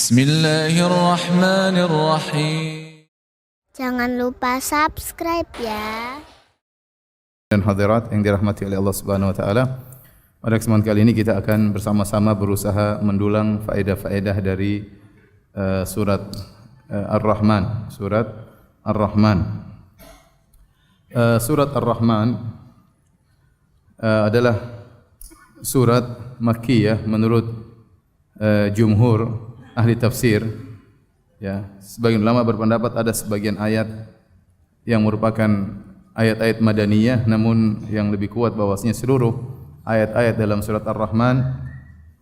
Bismillahirrahmanirrahim. Jangan lupa subscribe ya. Dan hadirat yang dirahmati oleh Allah Subhanahu wa taala. Pada kesempatan kali ini kita akan bersama-sama berusaha mendulang faedah-faedah dari surat Ar-Rahman, surat Ar-Rahman. Surat Ar-Rahman adalah surat Makkiyah menurut jumhur ahli tafsir. Ya, sebagian ulama berpendapat ada sebagian ayat yang merupakan ayat-ayat madaniyah, namun yang lebih kuat bahwasanya seluruh ayat-ayat dalam surat Ar-Rahman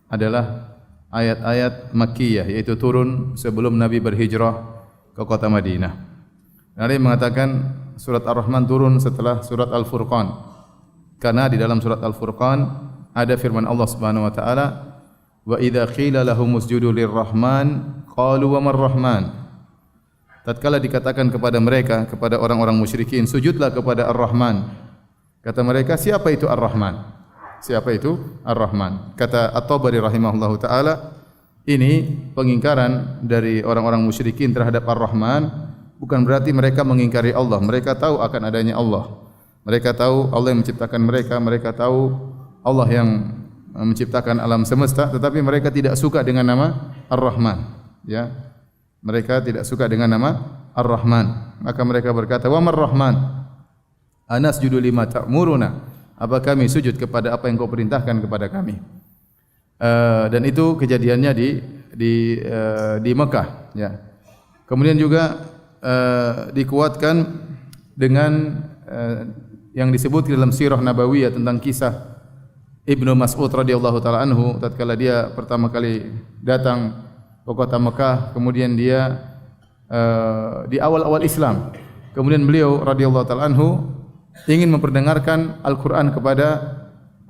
adalah ayat-ayat Makkiyah, yaitu turun sebelum Nabi berhijrah ke kota Madinah. Ada yang mengatakan surat Ar-Rahman turun setelah surat Al-Furqan, karena di dalam surat Al-Furqan ada firman Allah Subhanahu wa taala, wa idza qila lahum usjudu lirrahman qalu wa marrahman. Tatkala dikatakan kepada mereka, kepada orang-orang musyrikin, sujudlah kepada Ar-Rahman, kata mereka, siapa itu Ar-Rahman? Siapa itu Ar-Rahman? Kata At-Tabari rahimahullahu taala, ini pengingkaran dari orang-orang musyrikin terhadap Ar-Rahman bukan berarti mereka mengingkari Allah. Mereka tahu akan adanya Allah. Mereka tahu Allah yang menciptakan mereka, mereka tahu Allah yang menciptakan alam semesta, tetapi mereka tidak suka dengan nama Ar-Rahman. Ya, mereka tidak suka dengan nama Ar-Rahman. Maka mereka berkata, wa mar-Rahman? Anasjudu lima ta'muruna? Apa kami sujud kepada apa yang kau perintahkan kepada kami? Dan itu kejadiannya di Mekah. Ya. Kemudian juga dikuatkan dengan yang disebut dalam sirah nabawiyah tentang kisah Ibnu Mas'ud radhiyallahu taala anhu tatkala dia pertama kali datang ke kota Mekah, kemudian dia di awal-awal Islam, kemudian beliau radhiyallahu taala anhu ingin memperdengarkan Al-Quran kepada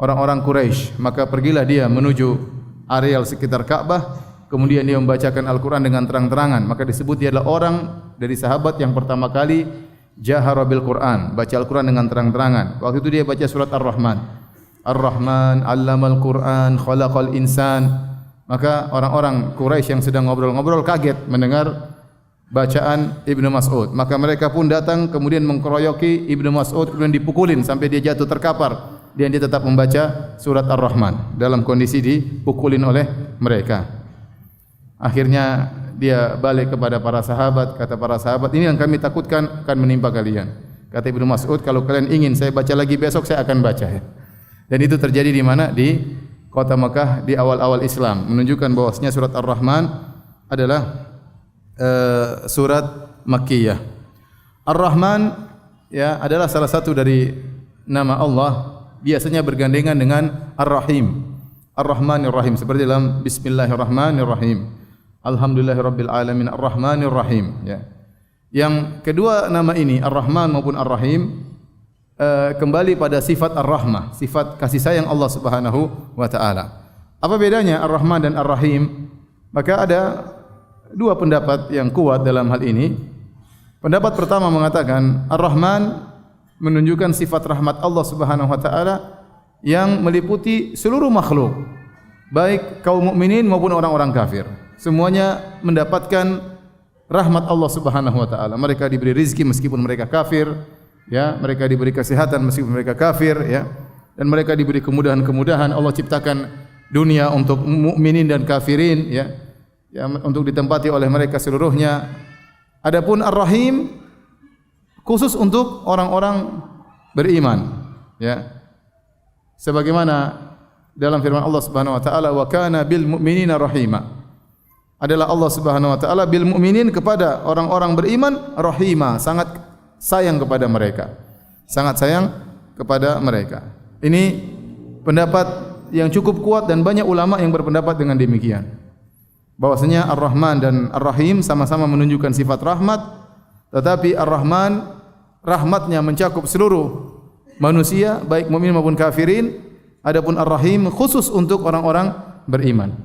orang-orang Quraisy, maka pergilah dia menuju areal sekitar Ka'bah, kemudian dia membacakan Al-Quran dengan terang-terangan, maka disebut dia adalah orang dari sahabat yang pertama kali jahara bil Quran, baca Al-Quran dengan terang-terangan. Waktu itu dia baca surat Ar-Rahman. Ar-Rahman 'allamal Quran, khalaqal insan. Maka orang-orang Quraisy yang sedang ngobrol-ngobrol kaget mendengar bacaan Ibnu Mas'ud. Maka mereka pun datang kemudian mengkeroyoki Ibnu Mas'ud, kemudian dipukulin sampai dia jatuh terkapar. Dan dia tetap membaca surat Ar-Rahman dalam kondisi dipukulin oleh mereka. Akhirnya dia balik kepada para sahabat, kata para sahabat, ini yang kami takutkan akan menimpa kalian. Kata Ibnu Mas'ud, kalau kalian ingin saya baca lagi besok, saya akan baca. Dan itu terjadi di mana? Di kota Mekah di awal-awal Islam, menunjukkan bahwasanya surat Ar-Rahman adalah surat Makkiyah. Ar-Rahman ya adalah salah satu dari nama Allah, biasanya bergandengan dengan Ar-Rahim. Ar-Rahmanir Rahim, seperti dalam Bismillahirrahmanirrahim. Alhamdulillahirabbil alamin Ar-Rahmanir Rahim, ya. Yang kedua nama ini Ar-Rahman maupun Ar-Rahim kembali pada sifat Ar-Rahmah, sifat kasih sayang Allah Subhanahu wa taala. Apa bedanya Ar-Rahman dan Ar-Rahim? Maka ada dua pendapat yang kuat dalam hal ini. Pendapat pertama mengatakan Ar-Rahman menunjukkan sifat rahmat Allah Subhanahu wa taala yang meliputi seluruh makhluk, baik kaum mukminin maupun orang-orang kafir. Semuanya mendapatkan rahmat Allah Subhanahu wa taala. Mereka diberi rezeki meskipun mereka kafir. Ya, mereka diberi kesehatan meskipun mereka kafir, ya, dan mereka diberi kemudahan-kemudahan. Allah ciptakan dunia untuk mukminin dan kafirin, ya, untuk ditempati oleh mereka seluruhnya. Adapun Ar-Rahim khusus untuk orang-orang beriman, ya. Sebagaimana dalam firman Allah Subhanahu wa taala, wa kana bil mu'minina rahima. Adalah Allah Subhanahu wa taala bil mu'minin kepada orang-orang beriman rahima, sangat sayang kepada mereka, sangat sayang kepada mereka. Ini pendapat yang cukup kuat dan banyak ulama yang berpendapat dengan demikian. Bahwasanya Ar-Rahman dan Ar-Rahim sama-sama menunjukkan sifat rahmat, tetapi Ar-Rahman rahmatnya mencakup seluruh manusia, baik mukmin maupun kafirin. Adapun Ar-Rahim khusus untuk orang-orang beriman.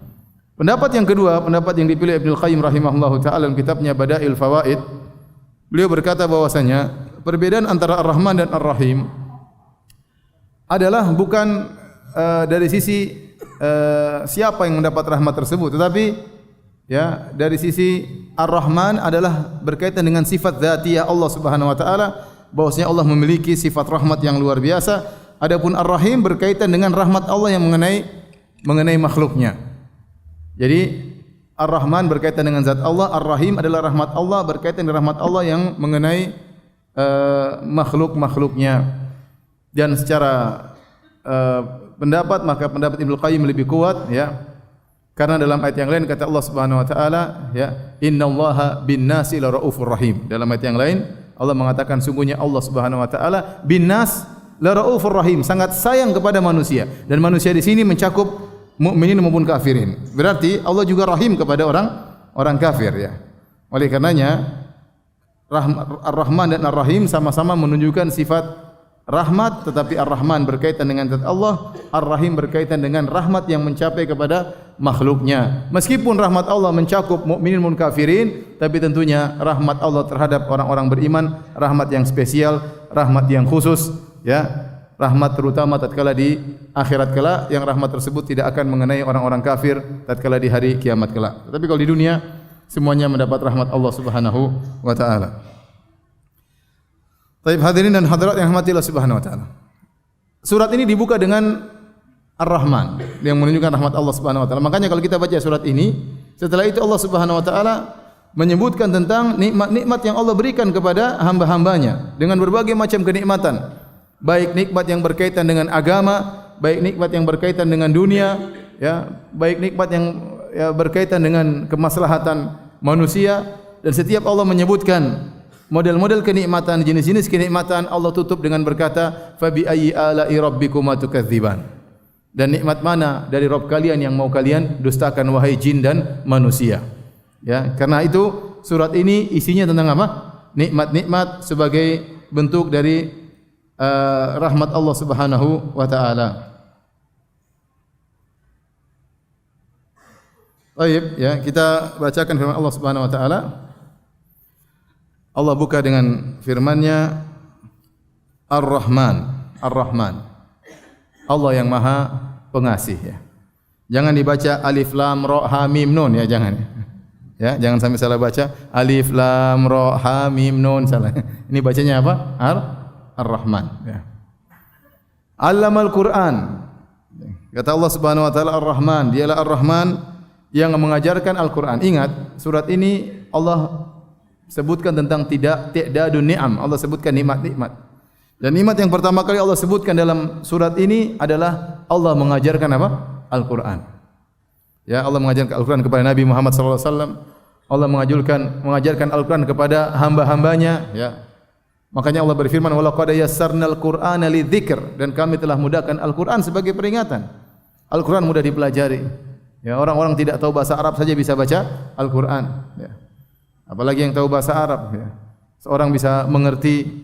Pendapat yang kedua, pendapat yang dipilih Ibnu Qayyim rahimahullahu taala dalam kitabnya Badail Fawaid. Beliau berkata bahwasanya perbedaan antara Ar-Rahman dan Ar-Rahim adalah bukan dari sisi siapa yang mendapat rahmat tersebut, tetapi Ya, dari sisi Ar-Rahman adalah berkaitan dengan sifat dzatiyah Allah Subhanahu wa taala, bahwasanya Allah memiliki sifat rahmat yang luar biasa. Adapun Ar-Rahim berkaitan dengan rahmat Allah yang mengenai makhluknya. Jadi Ar-Rahman berkaitan dengan zat Allah, Ar-Rahim adalah rahmat Allah berkaitan dengan rahmat Allah yang mengenai makhluk-makhluknya. Dan secara pendapat, maka pendapat Ibnu Qayyim lebih kuat, ya. Karena dalam ayat yang lain kata Allah Subhanahu wa taala, ya, innallaha bin-nasi laraufur rahim. Dalam ayat yang lain Allah mengatakan sungguhnya Allah Subhanahu wa taala bin-nas laraufur rahim, sangat sayang kepada manusia. Dan manusia di sini mencakup mukminin maupun kafirin. Berarti Allah juga rahim kepada orang kafir, ya. Oleh karenanya Ar-Rahman dan Ar-Rahim sama-sama menunjukkan sifat rahmat, tetapi Ar-Rahman berkaitan dengan zat Allah, Ar-Rahim berkaitan dengan rahmat yang mencapai kepada makhluknya. Meskipun rahmat Allah mencakup mukminin maupun kafirin, tapi tentunya rahmat Allah terhadap orang-orang beriman rahmat yang spesial, rahmat yang khusus, ya. Rahmat terutama tatkala di akhirat kelak, yang rahmat tersebut tidak akan mengenai orang-orang kafir tatkala di hari kiamat kelak. Tapi kalau di dunia semuanya mendapat rahmat Allah Subhanahu wa taala. Baik hadirin dan hadirat yang rahmati Allah Subhanahu wa taala. Surat ini dibuka dengan Ar-Rahman yang menunjukkan rahmat Allah Subhanahu wa taala. Makanya kalau kita baca surat ini, setelah itu Allah Subhanahu wa taala menyebutkan tentang nikmat-nikmat yang Allah berikan kepada hamba-hambanya dengan berbagai macam kenikmatan. Baik nikmat yang berkaitan dengan agama, baik nikmat yang berkaitan dengan dunia, ya, baik nikmat yang berkaitan dengan kemaslahatan manusia. Dan setiap Allah menyebutkan model-model kenikmatan, jenis-jenis kenikmatan, Allah tutup dengan berkata, "Fabi ayyi ala'i rabbikuma tukadziban." Dan nikmat mana dari Rabb kalian yang mau kalian dustakan wahai jin dan manusia? Ya, karena itu surat ini isinya tentang apa? Nikmat-nikmat sebagai bentuk dari rahmat Allah Subhanahu wa taala. Baik, ya, kita bacakan firman Allah Subhanahu wa taala. Allah buka dengan firman-Nya Ar-Rahman, Ar-Rahman. Allah yang Maha Pengasih, ya. Jangan dibaca alif lam ra ha mim nun, ya, jangan. Ya, jangan sampai salah baca alif lam ra ha mim nun, salah. Ini bacanya apa? Ar-Rahman, ya. Allamal Quran. Kata Allah Subhanahu wa taala Ar-Rahman, dialah Ar-Rahman yang mengajarkan Al-Qur'an. Ingat, surat ini Allah sebutkan tentang ti'dadun ni'am. Allah sebutkan nikmat-nikmat. Dan nikmat yang pertama kali Allah sebutkan dalam surat ini adalah Allah mengajarkan apa? Al-Qur'an. Ya, Allah mengajarkan Al-Qur'an kepada Nabi Muhammad sallallahu alaihi wasallam. Allah mengajarkan Al-Qur'an kepada hamba-hambanya, ya. Makanya Allah berfirman, "Wa laqad yassarnal Qur'ana lidzikr." Dan kami telah mudahkan Al-Qur'an sebagai peringatan. Al-Qur'an mudah dipelajari. Ya, orang-orang tidak tahu bahasa Arab saja bisa baca Al-Qur'an, ya. Apalagi yang tahu bahasa Arab, ya. Seorang bisa mengerti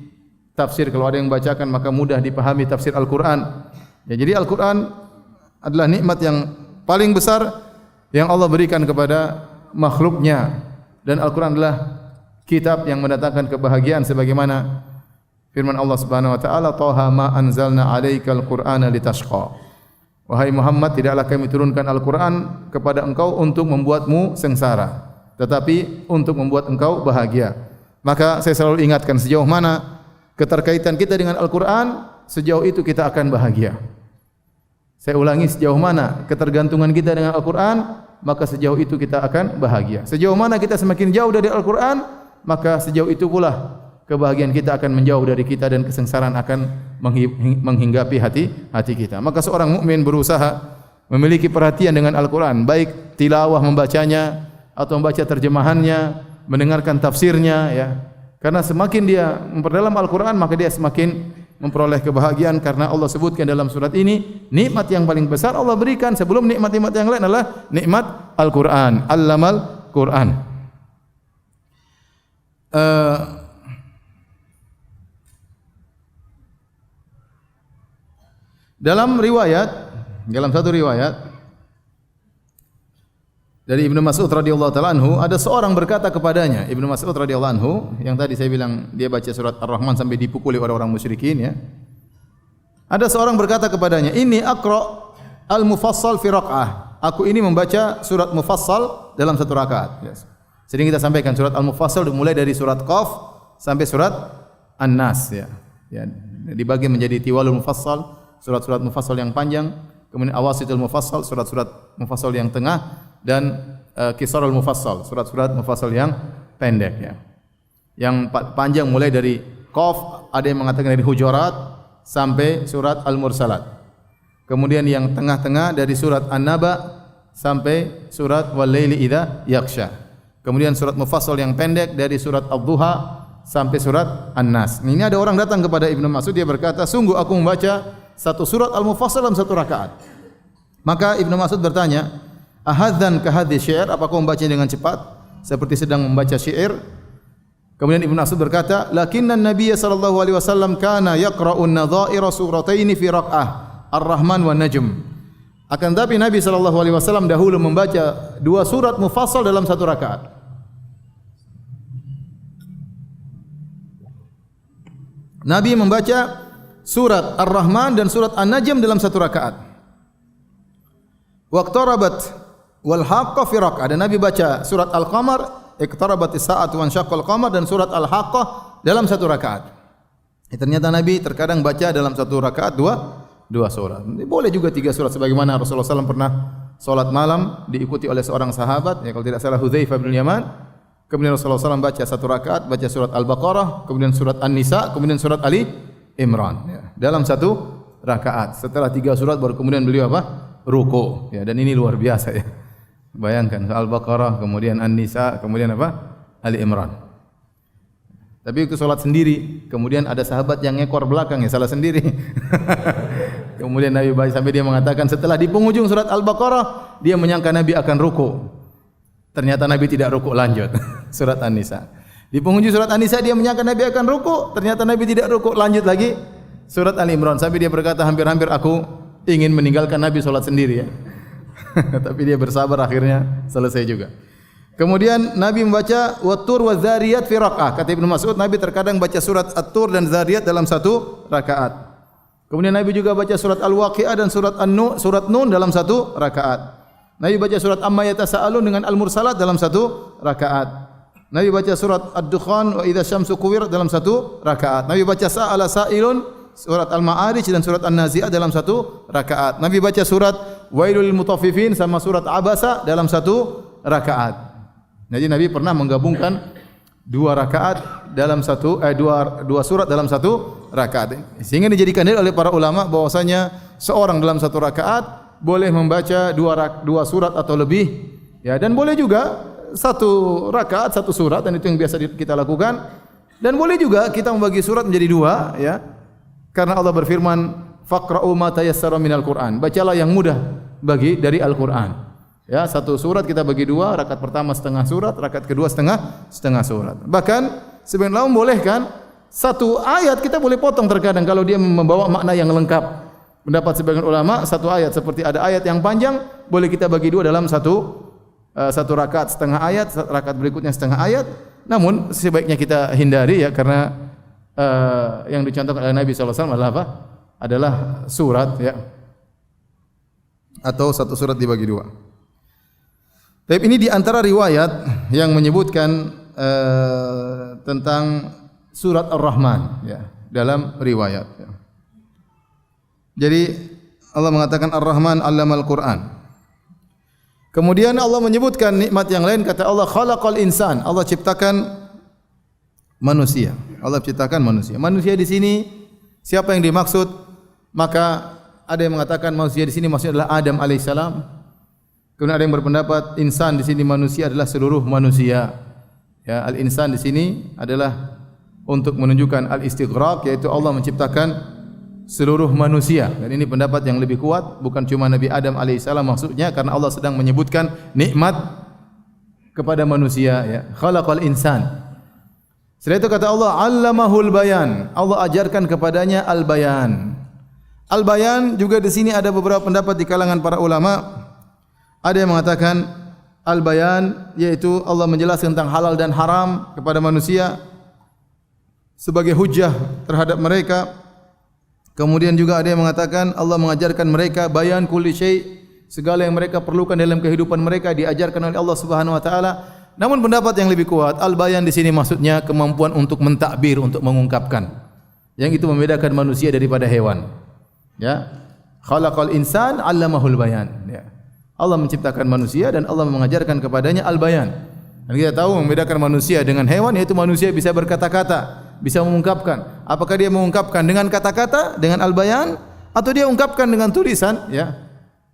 tafsir, kalau ada yang bacakan maka mudah dipahami tafsir Al-Qur'an. Ya, jadi Al-Qur'an adalah nikmat yang paling besar yang Allah berikan kepada makhluknya, dan Al-Qur'an adalah kitab yang mendatangkan kebahagiaan sebagaimana firman Allah Subhanahu wa taala, "Taha ma anzalna 'alaikal Qur'ana litashqa." Wahai Muhammad, tidaklah kami turunkan Al-Qur'an kepada engkau untuk membuatmu sengsara, tetapi untuk membuat engkau bahagia. Maka saya selalu ingatkan, sejauh mana keterkaitan kita dengan Al-Qur'an, sejauh itu kita akan bahagia. Saya ulangi, sejauh mana ketergantungan kita dengan Al-Quran, maka sejauh itu kita akan bahagia. Sejauh mana kita semakin jauh dari Al-Quran, maka sejauh itu pula kebahagiaan kita akan menjauh dari kita dan kesengsaraan akan menghinggapi hati kita. Maka seorang mukmin berusaha memiliki perhatian dengan Al-Quran, baik tilawah membacanya atau membaca terjemahannya, mendengarkan tafsirnya, ya. Karena semakin dia memperdalam Al-Quran, maka dia semakin memperoleh kebahagiaan, karena Allah sebutkan dalam surat ini nikmat yang paling besar Allah berikan sebelum nikmat-nikmat yang lain adalah nikmat Al-Quran. Allamal Quran. Dalam satu riwayat dari Ibnu Mas'ud radhiyallahu taala anhu, ada seorang berkata kepadanya, Ibnu Mas'ud radhiyallahu anhu, yang tadi saya bilang dia baca surat Ar-Rahman sampai dipukuli oleh orang musyrikin, ya. Ada seorang berkata kepadanya, "Inni aqra al-mufassal fi raq'ah." aku ini membaca surat Mufassal dalam satu rakaat. Yes. Sering kita sampaikan surat Al-Mufassal dimulai dari surat Qaf sampai surat An-Nas ya. Ya, dibagi menjadi Tiwalul Mufassal, surat-surat mufassal yang panjang, kemudian Awasitul Mufassal, surat-surat mufassal yang tengah, dan Qisarul Mufassal, surat-surat mufassal yang pendek ya. Yang panjang mulai dari Qaf, ada yang mengatakan dari Hujurat sampai surat Al-Mursalat. Kemudian yang tengah-tengah dari surat An-Naba sampai surat Wal-Laili Idza Yaghsha. Kemudian surat mufassal yang pendek dari surat Ad-Duha sampai surat An-Nas. Ini ada orang datang kepada Ibnu Mas'ud, dia berkata, "Sungguh aku membaca satu surat Al-Mufassal dalam satu rakaat." Maka Ibnu Mas'ud bertanya, "Ahadzan ka hadhi syair?" Apakah membacanya dengan cepat seperti sedang membaca syair? Kemudian Ibnu Mas'ud berkata, "Lakinna an-nabiy sallallahu alaihi wasallam kana yaqra'u an-nadha'ira surataini fi raq'ah, Ar-Rahman wa Najm." Akan tetapi Nabi sallallahu alaihi wasallam dahulu membaca dua surat mufassal dalam satu rakaat. Nabi membaca surat Ar-Rahman dan surat An-Najm dalam satu rakaat. Waqtarabat wal haqqah fi raq'ah. Dan Nabi baca surat Al-Qamar, iqtarabatis sa'atu wa ansyaqqal qamar, dan surat Al-Haqqah dalam satu rakaat. Ternyata Nabi terkadang baca dalam satu rakaat dua surat. Boleh juga tiga surat sebagaimana Rasulullah SAW pernah salat malam diikuti oleh seorang sahabat, ya kalau tidak salah Hudzaifah bin Yaman. Kemudian Rasulullah SAW baca satu rakaat, baca surat Al-Baqarah, kemudian surat An-Nisa, kemudian surat Ali Imran. Ya, dalam satu rakaat. Setelah tiga surat baru kemudian beliau ruku. Ya, dan ini luar biasa ya. Bayangkan Al-Baqarah, kemudian An-Nisa, kemudian Ali Imran. Tapi itu salat sendiri, kemudian ada sahabat yang ngekor belakang, ya salah sendiri. Kemudian Nabi baca sampai dia mengatakan setelah di penghujung surat Al-Baqarah dia menyangka Nabi akan ruku. Ternyata Nabi tidak ruku, lanjut surat An-Nisa. Di penghujung surat An-Nisa dia menyangka Nabi akan ruku, ternyata Nabi tidak ruku, lanjut lagi surat Ali Imran. Sampai dia berkata, hampir-hampir aku ingin meninggalkan Nabi salat sendiri ya. Tapi dia bersabar, akhirnya selesai juga. Kemudian Nabi membaca Wat-Tur wa Dzariyat fi raq'ah. Kata Ibnu Mas'ud, Nabi terkadang baca surat At-Tur dan Dzariyat dalam satu rakaat. Kemudian Nabi juga baca surat Al-Waqi'ah dan surat Nun dalam satu rakaat. Nabi baca surat Amma Yatasaalun dengan Al-Mursalat dalam satu rakaat. Nabi baca surat Ad-Dukhan wa Idza Syamsu Kuwirat dalam satu rakaat. Nabi baca Sa'ala Sa'ilun, surat Al-Ma'arij dan surat An-Nazi'at dalam satu rakaat. Nabi baca surat Wailul lil Mutaffifin sama surat Abasa dalam satu rakaat. Jadi Nabi pernah menggabungkan dua rakaat dalam satu dua surat dalam satu rakaat. Sehingga dijadikan dalil oleh para ulama bahwasanya seorang dalam satu rakaat boleh membaca dua surat atau lebih, ya, dan boleh juga satu rakaat satu surat, dan itu yang biasa kita lakukan. Dan boleh juga kita membagi surat menjadi dua, ya. Karena Allah berfirman, "Faqra'u ma tayassara minal Qur'an." Bacalah yang mudah dari Al-Qur'an. Ya, satu surat kita bagi dua, rakaat pertama setengah surat, rakaat kedua setengah surat. Bahkan sebagian ulama membolehkan satu ayat kita boleh potong terkadang kalau dia membawa makna yang lengkap. Pendapat sebagian ulama satu ayat seperti ada ayat yang panjang boleh kita bagi dua dalam satu rakaat setengah ayat, rakaat berikutnya setengah ayat. Namun sebaiknya kita hindari ya, karena yang dicontohkan oleh Nabi sallallahu alaihi wasallam adalah apa? Adalah surat ya. Atau satu surat dibagi dua. Tapi ini di antara riwayat yang menyebutkan tentang surat Ar-Rahman ya, dalam riwayat ya. Jadi Allah mengatakan Ar-Rahman 'allamal Qur'an. Kemudian Allah menyebutkan nikmat yang lain, kata Allah khalaqal insan. Allah ciptakan manusia. Allah ciptakan manusia. Manusia di sini siapa yang dimaksud? Maka ada yang mengatakan manusia di sini maksudnya adalah Adam alaihissalam. Kemudian ada yang berpendapat insan di sini manusia adalah seluruh manusia. Ya, al-insan di sini adalah untuk menunjukkan al-istighraq, yaitu Allah menciptakan seluruh manusia. Dan ini pendapat yang lebih kuat, bukan cuma Nabi Adam alaihissalam maksudnya, karena Allah sedang menyebutkan nikmat kepada manusia ya. Khalaqal insan. Setelah itu kata Allah, 'allamahul bayan. Allah ajarkan kepadanya al-bayan. Al-bayan juga di sini ada beberapa pendapat di kalangan para ulama. Ada yang mengatakan al-bayan yaitu Allah menjelaskan tentang halal dan haram kepada manusia sebagai hujjah terhadap mereka. Kemudian juga ada yang mengatakan Allah mengajarkan mereka bayan kulli syai', segala yang mereka perlukan dalam kehidupan mereka diajarkan oleh Allah Subhanahu wa taala. Namun pendapat yang lebih kuat, al-bayan di sini maksudnya kemampuan untuk mentakbir, untuk mengungkapkan. Yang itu membedakan manusia daripada hewan. Ya. Khalaqal insan 'allamahul bayan. Ya. Allah menciptakan manusia dan Allah mengajarkan kepadanya al-bayan. Dan kita tahu membedakan manusia dengan hewan yaitu manusia bisa berkata-kata, bisa mengungkapkan. Apakah dia mengungkapkan dengan kata-kata, dengan al-bayan, atau dia ungkapkan dengan tulisan, ya.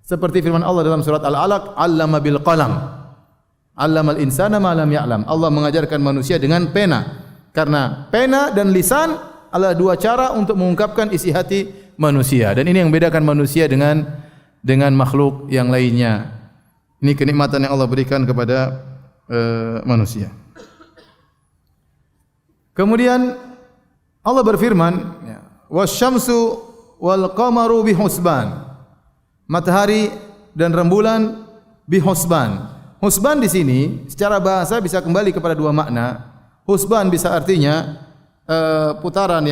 Seperti firman Allah dalam surat Al-Alaq, 'allama bil qalam. 'Allamal insana ma lam ya'lam. Allah mengajarkan manusia dengan pena. Karena pena dan lisan adalah dua cara untuk mengungkapkan isi hati manusia. Dan ini yang membedakan manusia dengan makhluk yang lainnya. Ini kenikmatan yang Allah berikan kepada manusia. Kemudian Allah berfirman, wasyamsu wal qamaru bihusban. Matahari dan rembulan bihusban. Husban di sini secara bahasa bisa kembali kepada dua makna. Husban bisa artinya putaran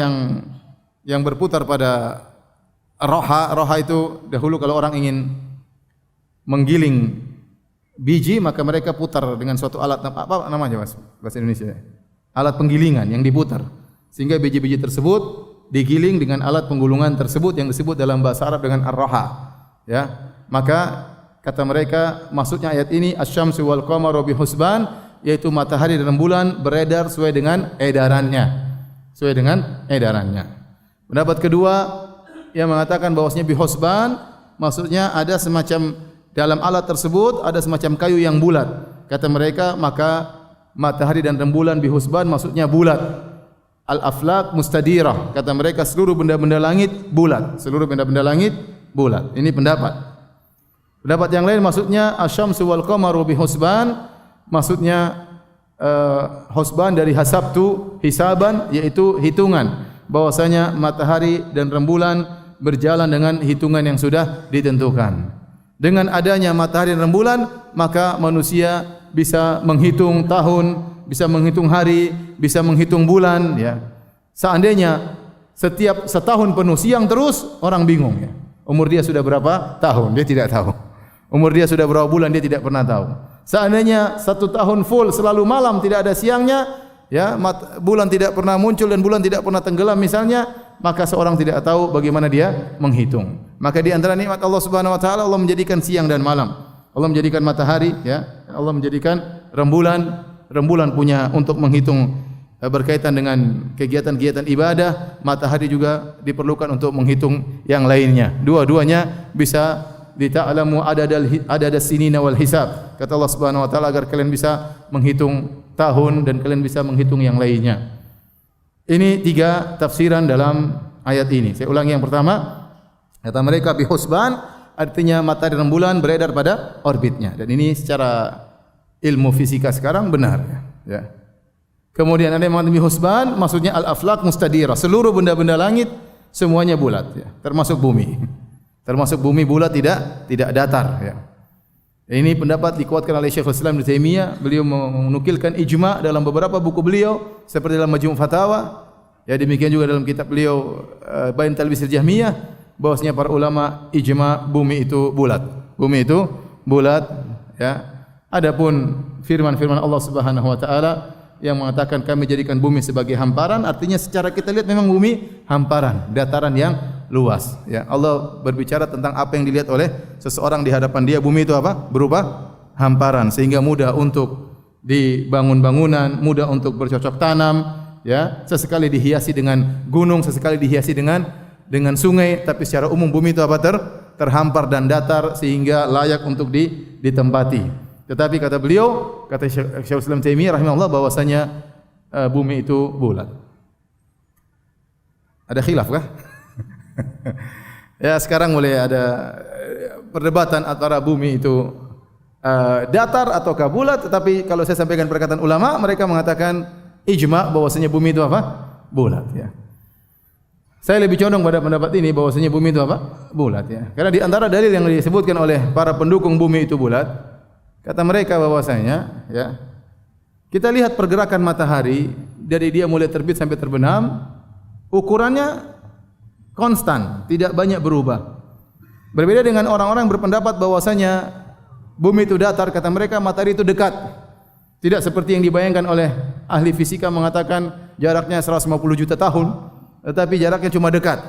yang berputar pada roha. Roha itu dahulu kalau orang ingin menggiling biji maka mereka putar dengan suatu alat, apa namanya Mas bahasa Indonesia? Alat penggilingan yang diputar. Sehingga biji-biji tersebut digiling dengan alat penggulungan tersebut yang disebut dalam bahasa Arab dengan ar-roha. Ya, maka kata mereka maksudnya ayat ini asy-syamsu wal qamaru bihusban, yaitu matahari dan rembulan beredar sesuai dengan edarannya. Sesuai dengan edarannya. Pendapat kedua yang mengatakan bahwasanya bihusban maksudnya ada semacam dalam alat tersebut ada semacam kayu yang bulat. Kata mereka maka matahari dan rembulan bihusban maksudnya bulat. Al-aflaq mustadirah. Kata mereka seluruh benda-benda langit bulat. Seluruh benda-benda langit bulat. Ini pendapat. Pendapat yang lain maksudnya asy-syamsu wal qamaru bihusban maksudnya husban dari hasabtu hisaban yaitu hitungan bahwasanya matahari dan rembulan berjalan dengan hitungan yang sudah ditentukan. Dengan adanya matahari dan rembulan maka manusia bisa menghitung tahun, bisa menghitung hari, bisa menghitung bulan, ya. Seandainya setiap setahun penuh siang terus orang bingung, ya. Umur dia sudah berapa tahun dia tidak tahu. Umur dia sudah berapa bulan dia tidak pernah tahu. Seandainya 1 tahun full selalu malam tidak ada siangnya, ya, bulan tidak pernah muncul dan bulan tidak pernah tenggelam misalnya, maka seorang tidak tahu bagaimana dia menghitung. Maka di antara nikmat Allah Subhanahu wa taala Allah menjadikan siang dan malam. Allah menjadikan matahari, ya. Allah menjadikan rembulan. Rembulan punya untuk menghitung berkaitan dengan kegiatan-kegiatan ibadah, matahari juga diperlukan untuk menghitung yang lainnya. Dua-duanya bisa dita'lamu adadas sinina wal hisab. Kata Allah Subhanahu wa taala agar kalian bisa menghitung tahun dan kalian bisa menghitung yang lainnya. Ini 3 tafsiran dalam ayat ini. Saya ulangi yang pertama. Kata mereka bihusban artinya matahari dan bulan beredar pada orbitnya. Dan ini secara ilmu fisika sekarang benar, ya. Kemudian ada yang mengatakan bihusban maksudnya al-aflaq mustadira. Seluruh benda-benda langit semuanya bulat, ya. Termasuk bumi. Termasuk bumi bulat tidak datar, ya. Ini pendapat dikuatkan oleh Syekhul Islam Ibnu Taimiyah. Beliau menukilkan ijma' dalam beberapa buku beliau seperti dalam Majmu' Fatawa. Ya, demikian juga dalam kitab beliau Bayan Talbis Al-Jahmiyah bahwasanya para ulama ijma' bumi itu bulat. Bumi itu bulat, ya. Adapun firman-firman Allah Subhanahu wa taala yang mengatakan kami jadikan bumi sebagai hamparan, artinya secara kita lihat memang bumi hamparan, dataran yang luas, ya. Allah berbicara tentang apa yang dilihat oleh seseorang di hadapan dia, bumi itu apa? Berupa hamparan sehingga mudah untuk dibangun bangunan, mudah untuk bercocok tanam, ya. Sesekali dihiasi dengan gunung, sesekali dihiasi dengan sungai, tapi secara umum bumi itu apa? Terhampar dan datar sehingga layak untuk ditempati. Tetapi kata beliau, kata Syekhul Islam Taimiyah rahimahullah bahwasanya bumi itu bulat. Ada khilaf kah? Ya, sekarang mulai ada perdebatan antara bumi itu datar ataukah bulat, tetapi kalau saya sampaikan perkataan ulama, mereka mengatakan ijma' bahwasanya bumi itu apa? Bulat, ya. Saya lebih condong pada pendapat ini bahwasanya bumi itu apa? Bulat, ya. Karena di antara dalil yang disebutkan oleh para pendukung bumi itu bulat, kata mereka bahwasanya, ya, kita lihat pergerakan matahari dari dia mulai terbit sampai terbenam, ukurannya konstan, tidak banyak berubah. Berbeda dengan orang-orang yang berpendapat bahwasanya bumi itu datar, kata mereka matahari itu dekat. Tidak seperti yang dibayangkan oleh ahli fisika mengatakan jaraknya 150 juta tahun, tetapi jaraknya cuma dekat.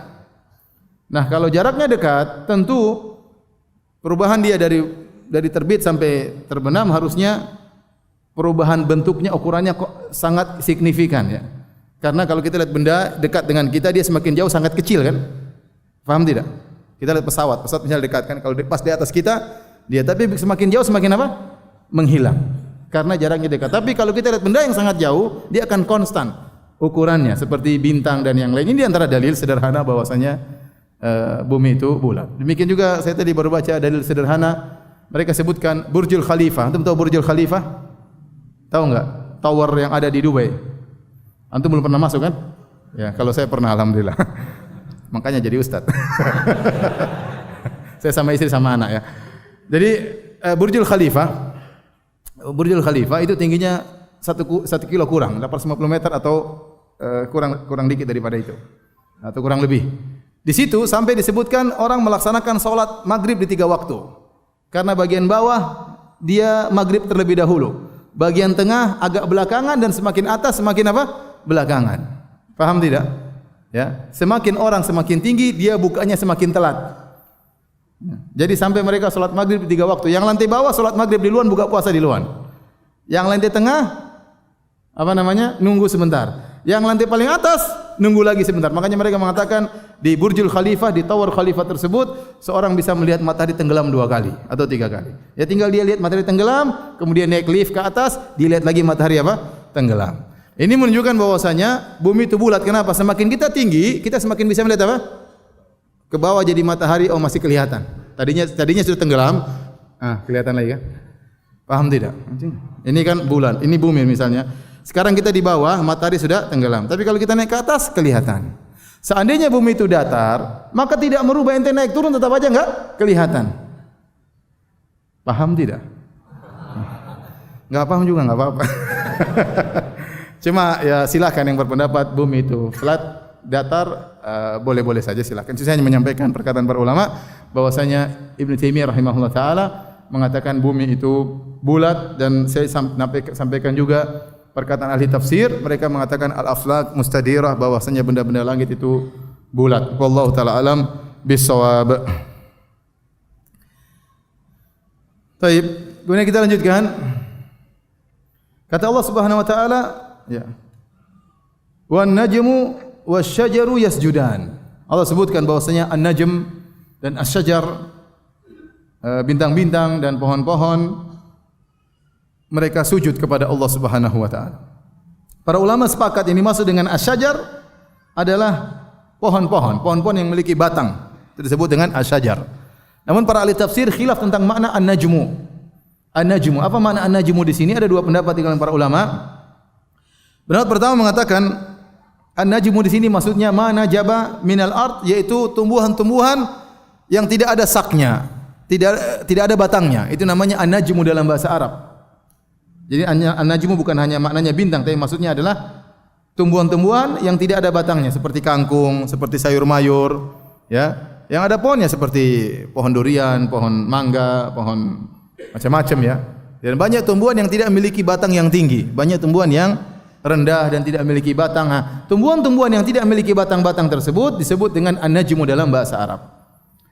Nah, kalau jaraknya dekat, tentu perubahan dia dari terbit sampai terbenam harusnya perubahan bentuknya, ukurannya kok sangat signifikan ya. Karena kalau kita lihat benda dekat dengan kita, dia semakin jauh sangat kecil kan? Paham tidak? Kita lihat pesawat misalnya dekat kan, kalau pas di atas kita dia, tapi semakin jauh semakin apa? Menghilang. Karena jaraknya dekat. Tapi kalau kita lihat benda yang sangat jauh, dia akan konstan ukurannya seperti bintang dan yang lain. Ini antara dalil sederhana bahwasanya bumi itu bulat. Demikian juga saya tadi baru baca dalil sederhana. Mereka sebutkan Burjul Khalifah. Antum tahu Burjul Khalifah? Tahu enggak? Tower yang ada di Dubai. Antum belum pernah masuk kan? Ya, kalau saya pernah alhamdulillah. Makanya jadi ustaz. Saya sama istri sama anak ya. Jadi Burjul Khalifah itu tingginya 1 kilo kurang, 850 meter atau kurang dikit daripada itu. Atau kurang lebih. Di situ sampai disebutkan orang melaksanakan salat maghrib di 3 waktu. Karena bagian bawah dia maghrib terlebih dahulu. Bagian tengah agak belakangan dan semakin atas semakin apa? Belakangan. Paham tidak? Ya, semakin orang semakin tinggi dia bukanya semakin telat. Jadi sampai mereka salat maghrib di 3 waktu. Yang lantai bawah salat maghrib di luar, buka puasa di luar. Yang lantai tengah nunggu sebentar. Yang lantai paling atas nunggu lagi sebentar. Makanya mereka mengatakan di Burjul Khalifah, di Tower Khalifah tersebut, seorang bisa melihat matahari tenggelam 2 kali atau 3 kali. Ya tinggal dia lihat matahari tenggelam, kemudian naik lift ke atas, dilihat lagi matahari tenggelam. Ini menunjukkan bahwasanya bumi itu bulat. Kenapa? Semakin kita tinggi, kita semakin bisa melihat ke bawah, jadi matahari masih kelihatan. Tadinya sudah tenggelam, kelihatan lagi kan? Paham tidak? Ini kan bulan, ini bumi misalnya. Sekarang kita di bawah, matahari sudah tenggelam. Tapi kalau kita naik ke atas, kelihatan. Seandainya bumi itu datar, maka tidak merubah, ente naik turun tetap aja enggak kelihatan. Paham tidak? Enggak paham juga enggak apa-apa. Cuma ya silakan yang berpendapat bumi itu flat, datar, boleh-boleh saja silakan. Saya hanya menyampaikan perkataan para ulama bahwasanya Ibnu Taimiyah rahimahullah taala mengatakan bumi itu bulat, dan saya sampaikan juga perkataan ahli tafsir, mereka mengatakan al-aflak mustadirah, bahwasanya benda-benda langit itu bulat. Wallahu taala alam bissawab. Baik, kemudian kita lanjutkan. Kata Allah Subhanahu wa taala, ya. Wan najmu wasyajaru yasjudan. Allah sebutkan bahwasanya an-najm dan asy-syajar, bintang-bintang dan pohon-pohon, mereka sujud kepada Allah Subhanahu wa taala. Para ulama sepakat ini maksud dengan asy-syajar adalah pohon-pohon yang memiliki batang. Itu disebut dengan asy-syajar. Namun para ahli tafsir khilaf tentang makna an-najmu. An-najmu, apa makna an-najmu di sini? Ada 2 pendapat di kalangan para ulama. Pendapat pertama mengatakan an-najmu di sini maksudnya ma najaba minal ard, yaitu tumbuhan-tumbuhan yang tidak ada saknya, tidak ada batangnya. Itu namanya an-najmu dalam bahasa Arab. Jadi an-najmu bukan hanya maknanya bintang, tapi maksudnya adalah tumbuhan-tumbuhan yang tidak ada batangnya, seperti kangkung, seperti sayur mayur, ya. Yang ada pohonnya seperti pohon durian, pohon mangga, pohon macam-macam ya. Dan banyak tumbuhan yang tidak memiliki batang yang tinggi, banyak tumbuhan yang rendah dan tidak memiliki batang. Tumbuhan-tumbuhan yang tidak memiliki batang-batang tersebut disebut dengan an-najmu dalam bahasa Arab.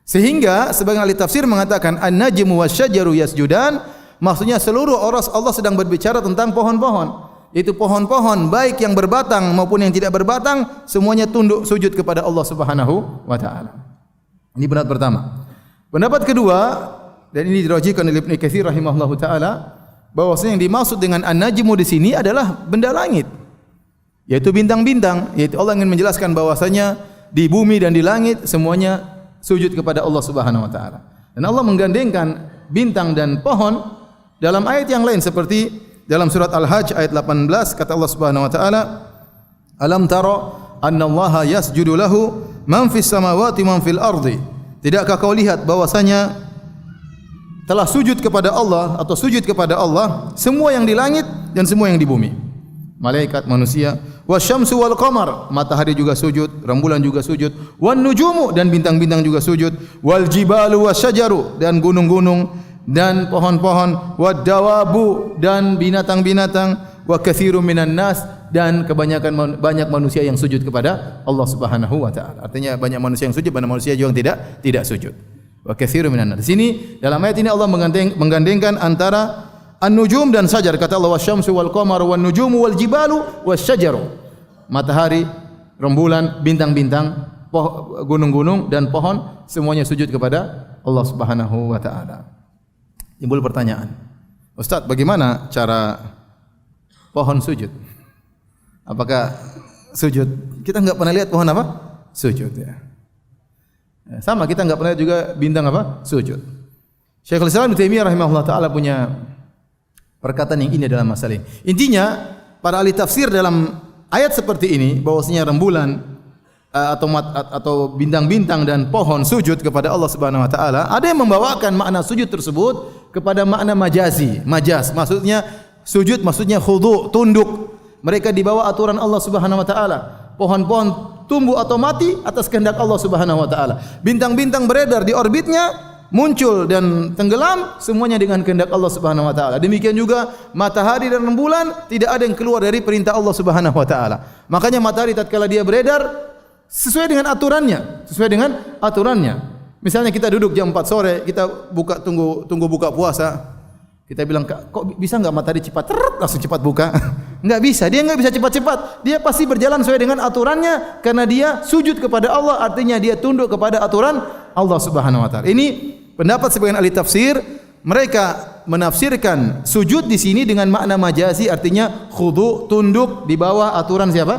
Sehingga sebagian ahli tafsir mengatakan an-najmu wasyajaru yasjudan, maksudnya seluruh Allah sedang berbicara tentang pohon-pohon. Itu pohon-pohon baik yang berbatang maupun yang tidak berbatang, semuanya tunduk sujud kepada Allah Subhanahu wa taala. Ini pendapat pertama. Pendapat kedua, dan ini dirajihkan oleh Ibnu Katsir rahimahullahu taala, bahwasanya yang dimaksud dengan an-najmu di sini adalah benda langit, yaitu bintang-bintang. Yaitu Allah ingin menjelaskan bahwasanya di bumi dan di langit semuanya sujud kepada Allah Subhanahu wa taala. Dan Allah menggandengkan bintang dan pohon dalam ayat yang lain, seperti dalam surat Al-Hajj ayat 18, kata Allah Subhanahu wa taala, "Alam tara annallaha yasjudu lahu man fis samawati man fil ardi." Tidakkah kau lihat bahwasanya telah sujud kepada Allah atau sujud kepada Allah semua yang di langit dan semua yang di bumi, malaikat, manusia. Wasyamsu wal qamar, matahari juga sujud, rembulan juga sujud. Wan nujumu, dan bintang-bintang juga sujud. Wal jibalu wasyajaru, dan gunung-gunung dan pohon-pohon. Wad dawabu, dan binatang-binatang. Wa katsirun minan nas, dan kebanyakan banyak manusia yang sujud kepada Allah Subhanahu wa taala. Artinya banyak manusia yang sujud, banyak manusia juga yang tidak sujud. Wa katsirun minan nas. Di sini dalam ayat ini Allah menggandengkan antara an-nujum dan syajar. Kata Allah wasyamsu wal qamaru wan nujumu wal jibalu wasyajaru. Matahari, rembulan, bintang-bintang, gunung-gunung dan pohon semuanya sujud kepada Allah Subhanahu wa taala. Timbul pertanyaan, Ustaz, bagaimana cara pohon sujud? Apakah sujud? Kita enggak pernah lihat pohon apa? Sujud ya. Sama kita enggak pernah lihat juga bintang apa? Sujud. Syekhul Islam Ibnu Taimiyah rahimahullah taala punya perkataan yang indah dalam masalah ini. Intinya para ahli tafsir dalam ayat seperti ini bahwasanya rembulan atau bintang-bintang dan pohon sujud kepada Allah Subhanahu wa taala, ada yang membawakan makna sujud tersebut kepada makna majazi. Majaz maksudnya sujud, maksudnya khudu', tunduk. Mereka di bawah aturan Allah Subhanahu wa taala. Pohon-pohon tumbuh atau mati atas kehendak Allah Subhanahu wa taala. Bintang-bintang beredar di orbitnya, muncul dan tenggelam semuanya dengan kehendak Allah Subhanahu wa taala. Demikian juga matahari dan rembulan tidak ada yang keluar dari perintah Allah Subhanahu wa taala. Makanya matahari tatkala dia beredar sesuai dengan aturannya. Misalnya kita duduk jam 4 sore, kita tunggu buka puasa. Kita bilang, kok bisa enggak matahari cepat langsung cepat buka? Enggak bisa, dia enggak bisa cepat-cepat. Dia pasti berjalan sesuai dengan aturannya karena dia sujud kepada Allah, artinya dia tunduk kepada aturan Allah Subhanahu wa taala. Ini pendapat sebagian ahli tafsir, mereka menafsirkan sujud di sini dengan makna majazi, artinya khudu', tunduk di bawah aturan siapa?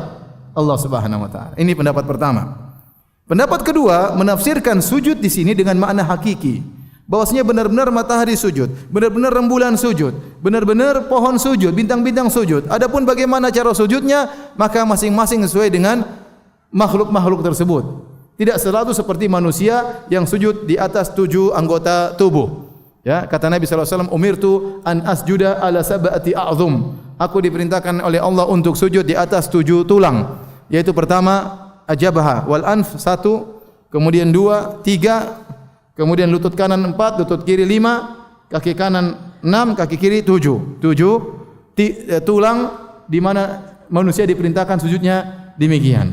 Allah Subhanahu wa taala. Ini pendapat pertama. Pendapat kedua menafsirkan sujud di sini dengan makna hakiki. Bahwasanya benar-benar matahari sujud, benar-benar rembulan sujud, benar-benar pohon sujud, bintang-bintang sujud. Adapun bagaimana cara sujudnya, maka masing-masing sesuai dengan makhluk-makhluk tersebut. Tidak selalu seperti manusia yang sujud di atas 7 anggota tubuh. Ya, kata Nabi sallallahu alaihi wasallam, "Umirtu an asjuda ala sab'ati a'zum." Aku diperintahkan oleh Allah untuk sujud di atas 7 tulang. Yaitu pertama ajabah wal anf 1, kemudian 2, 3, kemudian lutut kanan 4, lutut kiri 5, kaki kanan 6, kaki kiri 7. 7 tulang di mana manusia diperintahkan sujudnya demikian.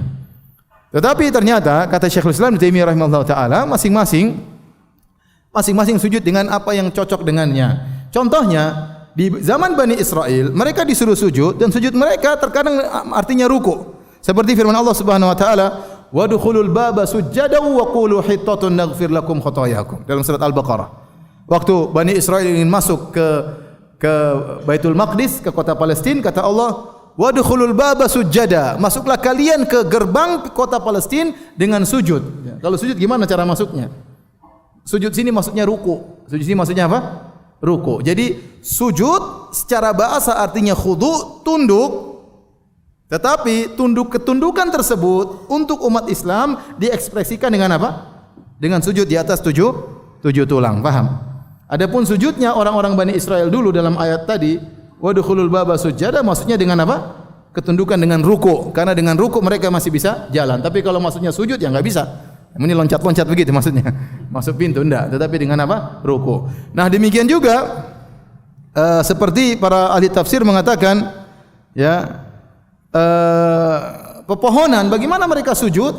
Tetapi ternyata kata Syekhul Islam Ibnu Taimiyah rahimahullah taala, masing-masing sujud dengan apa yang cocok dengannya. Contohnya di zaman Bani Israel, mereka disuruh sujud dan sujud mereka terkadang artinya ruku. Seperti firman Allah Subhanahu wa taala, "Wadkhulul baba sujjadan wa qulu hittatun naghfir lakum khotoyakum." Dalam surat Al-Baqarah. Waktu Bani Israel ingin masuk ke Baitul Maqdis, ke kota Palestina, kata Allah, "Wadkhulul baba sujjada." Masuklah kalian ke gerbang kota Palestina dengan sujud. Ya, kalau sujud gimana cara masuknya? Sujud sini maksudnya ruku. Sujud sini maksudnya apa? Ruku. Jadi sujud secara bahasa artinya khudu', tunduk. Tetapi ketundukan tersebut untuk umat Islam diekspresikan dengan apa? Dengan sujud di atas 7 tulang, paham? Adapun sujudnya orang-orang Bani Israel dulu dalam ayat tadi, wadkhulul baba sujada, maksudnya dengan apa? Ketundukan dengan ruku, karena dengan ruku mereka masih bisa jalan. Tapi kalau maksudnya sujud ya enggak bisa. Ini loncat-loncat begitu maksudnya. Masuk pintu enggak, tetapi dengan apa? Ruku. Nah, demikian juga seperti para ahli tafsir mengatakan ya pepohonan, bagaimana mereka sujud?